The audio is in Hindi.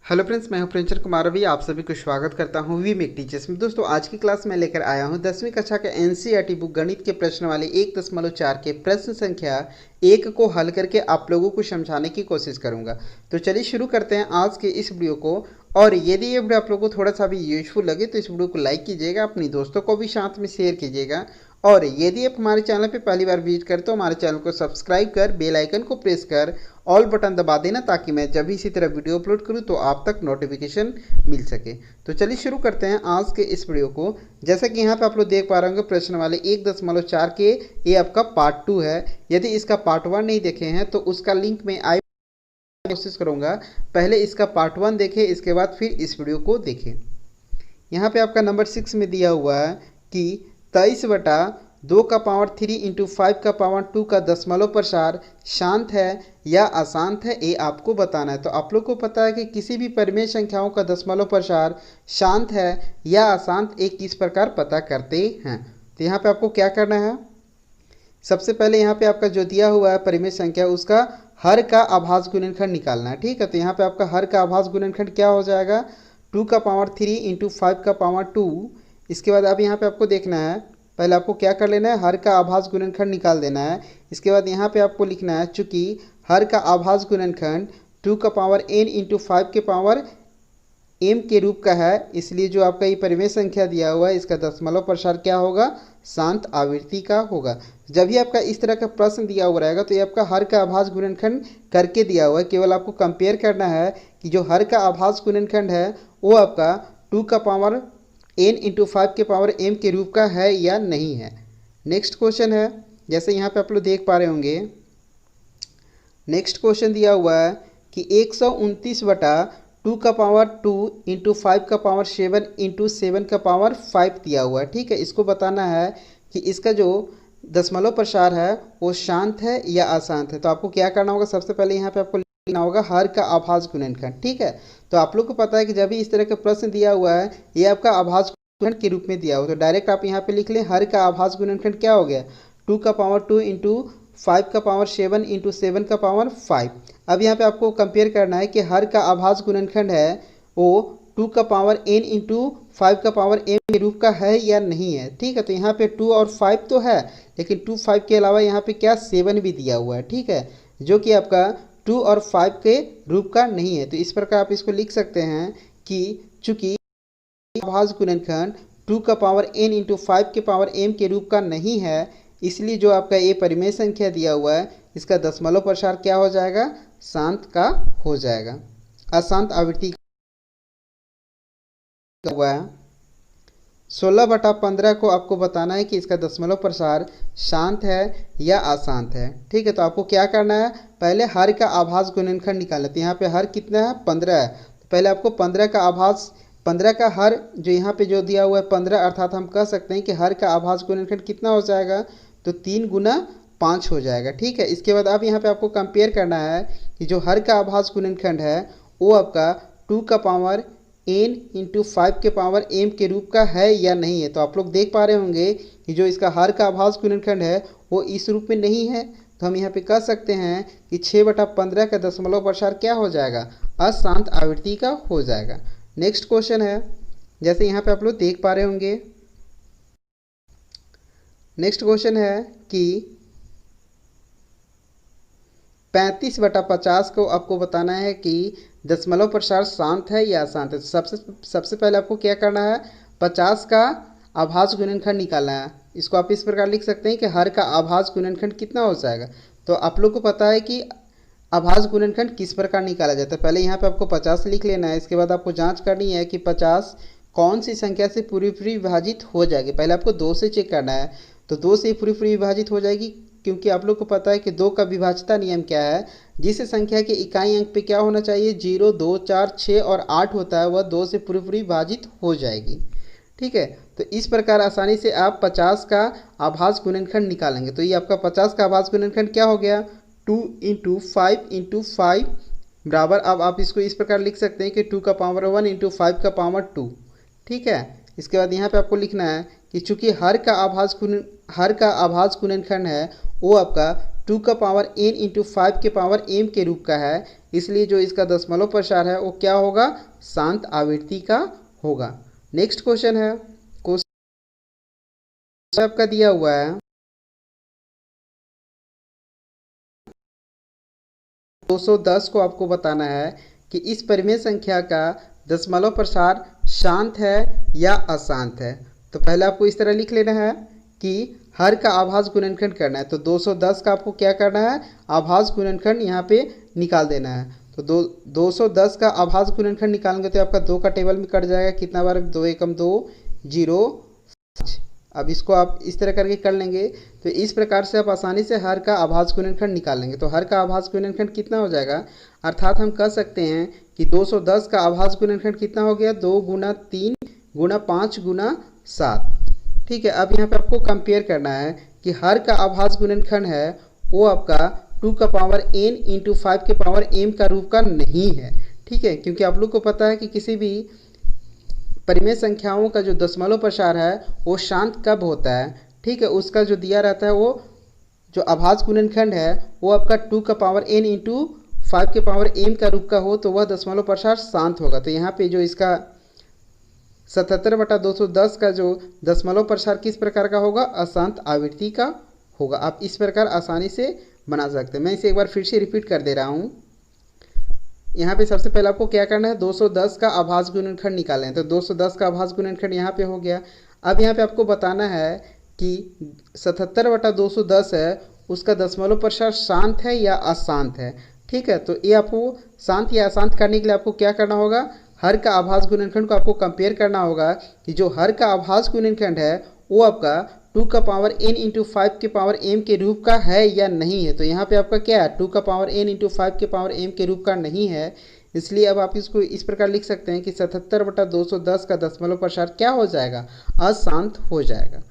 हेलो फ्रेंड्स, मैं हूं प्रिंचर कुमार रवि। आप सभी को स्वागत करता हूं वी मेक टीचर्स में। दोस्तों, आज की क्लास में लेकर आया हूं 10वीं कक्षा के एनसीईआरटी बुक गणित के प्रश्न वाले 1.4 के प्रश्न संख्या 1 को हल करके आप लोगों को समझाने की कोशिश करूंगा। तो चलिए शुरू करते हैं आज के इस वीडियो को। और यदि ये वीडियो आप लोगों को थोड़ा सा भी यूजफुल लगे तो इस वीडियो को लाइक कीजिएगा, अपनी दोस्तों को भी साथ में शेयर कीजिएगा। और यदि आप हमारे चैनल पे पहली बार विजिट करते हो, हमारे चैनल को सब्सक्राइब कर बेल आइकन को प्रेस कर ऑल बटन दबा देना, ताकि मैं जब भी इसी तरह वीडियो अपलोड करूं तो आप तक नोटिफिकेशन मिल सके। तो चलिए शुरू करते हैं आज के इस वीडियो को। जैसा कि यहाँ पे आप लोग देख पा रहे होंगे, प्रश्न वाले 1.4 के ये आपका पार्ट 2 है। यदि इसका पार्ट 1 नहीं देखे हैं तो उसका लिंक में आई कोशिश करूंगा। पहले इसका पार्ट 1 देखें, इसके बाद फिर इस वीडियो को देखें। यहाँ पे आपका नंबर 6 में दिया हुआ है कि 23/2 का पावर 3 इंटू 5 का पावर 2 का दशमलव प्रसार शांत है या अशांत है, ये आपको बताना है। तो आप लोग को पता है कि किसी भी परिमेय संख्याओं का दशमलव प्रसार शांत है या अशांत, एक किस प्रकार पता करते हैं। तो यहाँ पे आपको क्या करना है, सबसे पहले यहाँ पे आपका जो दिया हुआ है परिमेय संख्या, उसका हर का आभाज्य गुणनखंड निकालना है। ठीक है, तो यहाँ पे आपका हर का आभाज्य गुणनखंड क्या हो जाएगा, 2 का पावर 3 इंटू 5 का पावर 2। इसके बाद अब यहाँ पे आपको देखना है, पहले आपको क्या कर लेना है, हर का आभाज्य गुणनखंड निकाल देना है। इसके बाद यहाँ पे आपको लिखना है, चूंकि हर का आभाज्य गुणनखंड 2 का पावर n इंटू 5 के पावर m के रूप का है, इसलिए जो आपका ये परिमेय संख्या दिया हुआ है इसका दशमलव प्रसार क्या होगा, शांत आवृत्ति का होगा। जब भी आपका इस तरह का प्रश्न दिया हुआ रहेगा तो ये आपका हर का आभाज्य गुणनखंड करके दिया हुआ है। केवल आपको कंपेयर करना है कि जो हर का आभाज्य गुणनखंड है वो आपका 2 का पावर n इंटू 5 के पावर m के रूप का है या नहीं है। नेक्स्ट क्वेश्चन है, जैसे यहाँ पे आप लोग देख पा रहे होंगे, नेक्स्ट क्वेश्चन दिया हुआ है कि 129/2 का पावर 2 इंटू 5 का पावर 7 इंटू 7 का पावर 5 दिया हुआ है। ठीक है, इसको बताना है कि इसका जो दशमलव प्रसार है वो शांत है या अशांत है। तो आपको क्या करना होगा, सबसे पहले यहाँ पे आपको लिखना होगा हर का आभाज्य गुणनखंड। ठीक है, तो आप लोग को पता है कि जब भी इस तरह का प्रश्न दिया हुआ है ये आपका आभाज्य गुणनखंड के रूप में दिया हुआ, तो डायरेक्ट आप यहाँ पे लिख लें हर का आभाज्य गुणनखंड क्या हो गया, 2 का पावर 2 इंटू 5 का पावर 7 इंटू 7 का पावर 5। अब यहाँ पे आपको कंपेयर करना है कि हर का आभाज्य गुणनखंड है वो 2 का पावर n इंटू 5 का पावर m के रूप का है या नहीं है। ठीक है, तो यहाँ पे 2 और 5 तो है, लेकिन 2 5 के अलावा यहाँ पे क्या 7 भी दिया हुआ है। ठीक है, जो कि आपका 2 और 5 के रूप का नहीं है। तो इस प्रकार आप इसको लिख सकते हैं कि चूंकि आभाज्य गुणनखंड 2 का पावर n इंटू 5 के पावर m के रूप का नहीं है, इसलिए जो आपका ये परिमेय संख्या दिया हुआ है इसका दशमलव प्रसार क्या हो जाएगा, शांत का हो जाएगा, अशांत आवृत्ति का हुआ है। 16/15 को आपको बताना है कि इसका दशमलव प्रसार शांत है या अशांत है। ठीक है, तो आपको क्या करना है, पहले हर का आभाज्य गुणनखंड निकालना है। तो यहाँ पे हर कितना है, 15 है। तो पहले आपको 15 का आभाज्य 15 का हर जो यहाँ पे जो दिया हुआ है 15, अर्थात हम कह सकते हैं कि हर का आभाज्य गुणनखंड कितना हो जाएगा, तो 3 गुना 5 हो जाएगा। ठीक है, इसके बाद अब यहाँ पे आपको कंपेयर करना है कि जो हर का आभाज्य गुणनखंड है वो आपका 2 का पावर n इंटू 5 के पावर m के रूप का है या नहीं है। तो आप लोग देख पा रहे होंगे कि जो इसका हर का आभाज्य गुणनखंड है वो इस रूप में नहीं है। तो हम यहाँ पे कह सकते हैं कि 6/15 का दशमलव प्रसार क्या हो जाएगा, अशांत आवृत्ति का हो जाएगा। नेक्स्ट क्वेश्चन है, जैसे यहाँ पे आप लोग देख पा रहे होंगे, नेक्स्ट क्वेश्चन है कि 35/50 को आपको बताना है कि दशमलव प्रसार शांत है या अशांत है। सबसे पहले आपको क्या करना है, 50 का आभाज्य गुणनखंड निकालना है। इसको आप इस प्रकार लिख सकते हैं कि हर का आभाज्य गुणनखंड कितना हो जाएगा। तो आप लोग को पता है कि आभाज्य गुणनखंड किस प्रकार निकाला जाता है। पहले यहाँ पे आपको 50 लिख लेना है, इसके बाद आपको जांच करनी है कि 50 कौन सी संख्या से पूरी पूरी विभाजित हो जाएगी। पहले आपको 2 से चेक करना है, तो 2 से पूरी पूरी विभाजित हो जाएगी, क्योंकि आप लोग को पता है कि 2 का विभाज्यता नियम क्या है, जिस संख्या के इकाई अंक पे क्या होना चाहिए, 0 2 4 6 और 8 होता है, वह 2 से पूरी पूरी विभाजित हो जाएगी। ठीक है, तो इस प्रकार आसानी से आप 50 का आभाज्य गुणनखंड निकालेंगे। तो ये आपका 50 का आभाज्य गुणनखंड क्या हो गया, 2 इंटू 5 इंटू 5 बराबर, अब आप इसको इस प्रकार लिख सकते हैं कि 2 का पावर 1 इंटू 5 का पावर 2। ठीक है, इसके बाद यहाँ पे आपको लिखना है कि चूंकि हर का आभाज्य गुणनखंड है वो आपका 2 का पावर n इंटू 5 के पावर m के रूप का है, इसलिए जो इसका दशमलव प्रसार है वो क्या होगा, शांत आवृत्ति का होगा। नेक्स्ट क्वेश्चन है, क्वेश्चन आपका दिया हुआ है 210 को आपको बताना है कि इस परिमेय संख्या का दशमलव प्रसार शांत है या अशांत है। तो पहले आपको इस तरह लिख लेना है कि हर का आभास गुणनखंड करना है। तो 210 का आपको क्या करना है, आभास गुणनखंड यहाँ पे निकाल देना है। तो 210 का आभास गुणनखंड निकालेंगे तो आपका 2 का टेबल में कट जाएगा, कितना बार, 2 एकम 2, 0, 5। अब इसको आप इस तरह करके कर लेंगे तो इस प्रकार से आप आसानी से हर का आभास गुणनखंड निकाल लेंगे। तो हर का आभास गुणनखंड कितना हो जाएगा, अर्थात हम कह सकते हैं कि 210 का आभास गुणनखंड कितना हो गया, 2 गुना 3 गुना 5 गुना 7। ठीक है, अब यहाँ पे आपको कंपेयर करना है कि हर का आभास गुणनखंड है वो आपका 2 का पावर n इंटू 5 के पावर m का रूप का नहीं है। ठीक है, क्योंकि आप लोग को पता है कि किसी भी परिमेय संख्याओं का जो दशमलव प्रसार है वो शांत कब होता है। ठीक है, उसका जो दिया रहता है वो जो आभास गुणनखंड है वो आपका 2 का पावर n इंटू 5 के पावर m का रूप का हो तो वह दशमलव प्रसार शांत होगा। तो यहाँ पे जो इसका 77/210 का जो दशमलव प्रसार किस प्रकार का होगा, अशांत आवृत्ति का होगा। आप इस प्रकार आसानी से बना सकते हैं। मैं इसे एक बार फिर से रिपीट कर दे रहा हूँ। यहाँ पे सबसे पहले आपको क्या करना है, 210 का आभास गुणनखंड निकालें। तो 210 का आभास गुणनखंड यहाँ पे हो गया। अब यहाँ पे आपको बताना है कि 77/210 है उसका दशमलव प्रसार शांत है या अशांत है। ठीक है, तो ये आपको शांत या अशांत करने के लिए आपको क्या करना होगा, हर का आभास गुणनखंड को आपको कंपेयर करना होगा कि जो हर का आभास गुणनखंड है वो आपका 2 का पावर n इंटू 5 के पावर m के रूप का है या नहीं है। तो यहाँ पे आपका क्या है, 2 का पावर n इंटू 5 के पावर m के रूप का नहीं है। इसलिए अब आप इसको इस प्रकार लिख सकते हैं कि 77/210 का दशमलव प्रसार क्या हो जाएगा, अशांत हो जाएगा।